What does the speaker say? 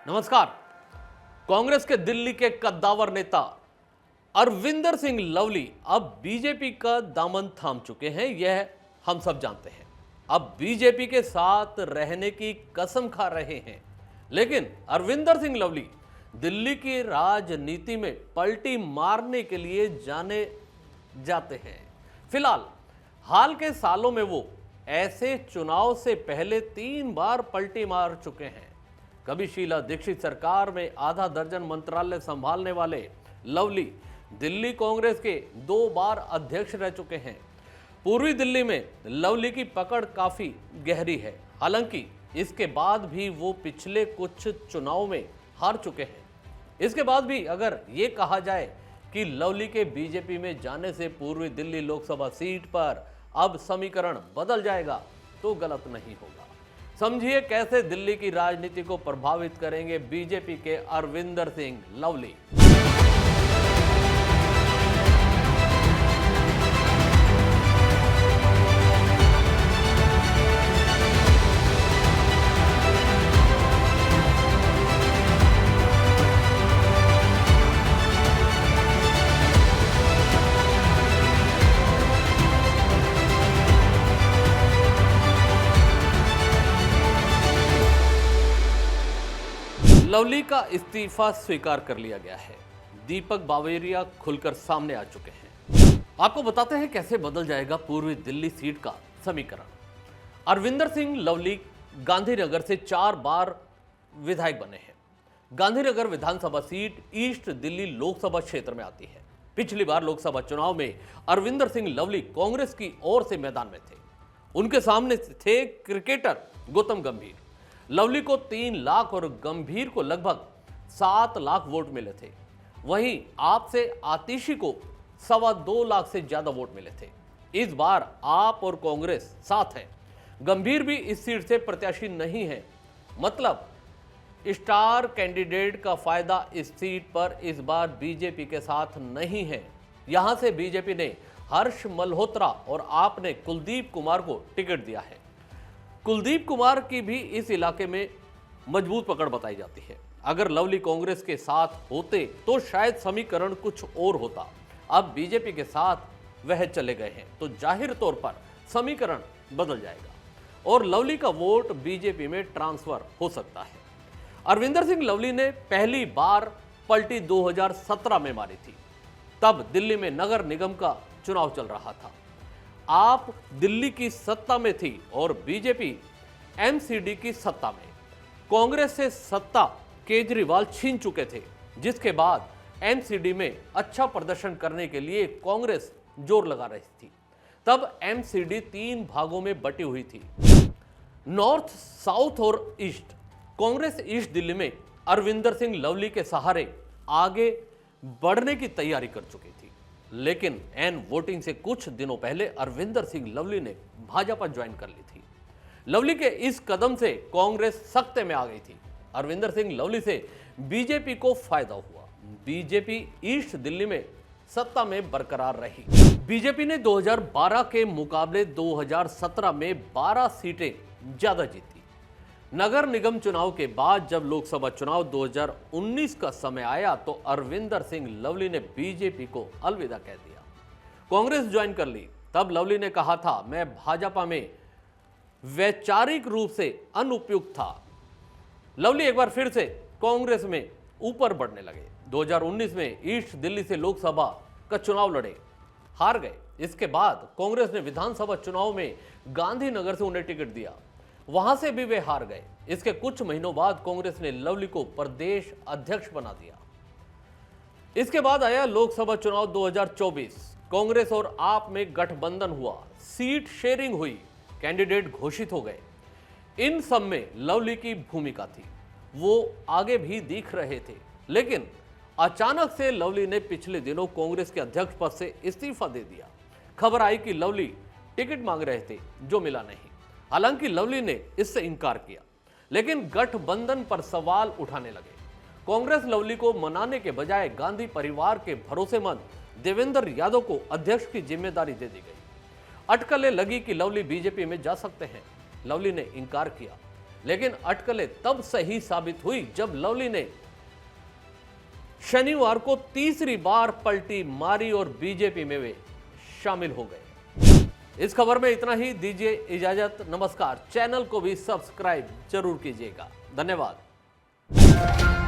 नमस्कार। कांग्रेस के दिल्ली के कद्दावर नेता अरविंदर सिंह लवली अब बीजेपी का दामन थाम चुके हैं, यह हम सब जानते हैं। अब बीजेपी के साथ रहने की कसम खा रहे हैं। लेकिन अरविंदर सिंह लवली दिल्ली की राजनीति में पलटी मारने के लिए जाने जाते हैं। फिलहाल हाल के सालों में वो ऐसे चुनाव से पहले 3 बार पलटी मार चुके हैं। कभी शीला दीक्षित सरकार में आधा दर्जन मंत्रालय संभालने वाले लवली दिल्ली कांग्रेस के 2 बार अध्यक्ष रह चुके हैं। पूर्वी दिल्ली में लवली की पकड़ काफी गहरी है। हालांकि इसके बाद भी वो पिछले कुछ चुनाव में हार चुके हैं। इसके बाद भी अगर ये कहा जाए कि लवली के बीजेपी में जाने से पूर्वी दिल्ली लोकसभा सीट पर अब समीकरण बदल जाएगा तो गलत नहीं होगा। समझिए कैसे दिल्ली की राजनीति को प्रभावित करेंगे बीजेपी के अरविंदर सिंह लवली। लवली का इस्तीफा स्वीकार कर लिया गया है। दीपक बावेरिया खुलकर सामने आ चुके हैं। आपको बताते हैं कैसे बदल जाएगा पूर्वी दिल्ली सीट का समीकरण। अरविंदर सिंह लवली गांधीनगर से 4 बार विधायक बने हैं। गांधीनगर विधानसभा सीट ईस्ट दिल्ली लोकसभा क्षेत्र में आती है। पिछली बार लोकसभा चुनाव में अरविंदर सिंह लवली कांग्रेस की ओर से मैदान में थे। उनके सामने थे क्रिकेटर गौतम गंभीर। लवली को 3 लाख और गंभीर को लगभग 7 लाख वोट मिले थे। वहीं आप से आतिशी को 2.25 लाख से ज्यादा वोट मिले थे। इस बार आप और कांग्रेस साथ है। गंभीर भी इस सीट से प्रत्याशी नहीं है। मतलब स्टार कैंडिडेट का फायदा इस सीट पर इस बार बीजेपी के साथ नहीं है। यहां से बीजेपी ने हर्ष मल्होत्रा और आपने कुलदीप कुमार को टिकट दिया है। कुलदीप कुमार की भी इस इलाके में मजबूत पकड़ बताई जाती है। अगर लवली कांग्रेस के साथ होते तो शायद समीकरण कुछ और होता। अब बीजेपी के साथ वह चले गए हैं तो जाहिर तौर पर समीकरण बदल जाएगा और लवली का वोट बीजेपी में ट्रांसफर हो सकता है। अरविंदर सिंह लवली ने पहली बार पलटी 2017 में मारी थी। तब दिल्ली में नगर निगम का चुनाव चल रहा था। आप दिल्ली की सत्ता में थी और बीजेपी एमसीडी की सत्ता में। कांग्रेस से सत्ता केजरीवाल छीन चुके थे, जिसके बाद एमसीडी में अच्छा प्रदर्शन करने के लिए कांग्रेस जोर लगा रही थी। तब एमसीडी 3 भागों में बटी हुई थी, नॉर्थ, साउथ और ईस्ट। कांग्रेस ईस्ट दिल्ली में अरविंदर सिंह लवली के सहारे आगे बढ़ने की तैयारी कर चुकी थी। लेकिन एन वोटिंग से कुछ दिनों पहले अरविंदर सिंह लवली ने भाजपा ज्वाइन कर ली थी। लवली के इस कदम से कांग्रेस सख्ते में आ गई थी। अरविंदर सिंह लवली से बीजेपी को फायदा हुआ। बीजेपी ईस्ट दिल्ली में सत्ता में बरकरार रही। बीजेपी ने 2012 के मुकाबले 2017 में 12 सीटें ज्यादा जीती। नगर निगम चुनाव के बाद जब लोकसभा चुनाव 2019 का समय आया तो अरविंदर सिंह लवली ने बीजेपी को अलविदा कह दिया, कांग्रेस ज्वाइन कर ली। तब लवली ने कहा था, मैं भाजपा में वैचारिक रूप से अनुपयुक्त था। लवली एक बार फिर से कांग्रेस में ऊपर बढ़ने लगे। 2019 में ईस्ट दिल्ली से लोकसभा का चुनाव लड़े, हार गए। इसके बाद कांग्रेस ने विधानसभा चुनाव में गांधीनगर से उन्हें टिकट दिया, वहां से भी वे हार गए। इसके कुछ महीनों बाद कांग्रेस ने लवली को प्रदेश अध्यक्ष बना दिया। इसके बाद आया लोकसभा चुनाव 2024। कांग्रेस और आप में गठबंधन हुआ, सीट शेयरिंग हुई, कैंडिडेट घोषित हो गए। इन सब में लवली की भूमिका थी, वो आगे भी दिख रहे थे। लेकिन अचानक से लवली ने पिछले दिनों कांग्रेस के अध्यक्ष पद से इस्तीफा दे दिया। खबर आई कि लवली टिकट मांग रहे थे, जो मिला नहीं। हालांकि लवली ने इससे इनकार किया, लेकिन गठबंधन पर सवाल उठाने लगे। कांग्रेस लवली को मनाने के बजाय गांधी परिवार के भरोसेमंद देवेंद्र यादव को अध्यक्ष की जिम्मेदारी दे दी गई। अटकलें लगी कि लवली बीजेपी में जा सकते हैं। लवली ने इनकार किया, लेकिन अटकलें तब सही साबित हुई जब लवली ने शनिवार को तीसरी बार पलटी मारी और बीजेपी में वे शामिल हो गए। इस खबर में इतना ही। दीजिए इजाजत। नमस्कार। चैनल को भी सब्सक्राइब जरूर कीजिएगा। धन्यवाद।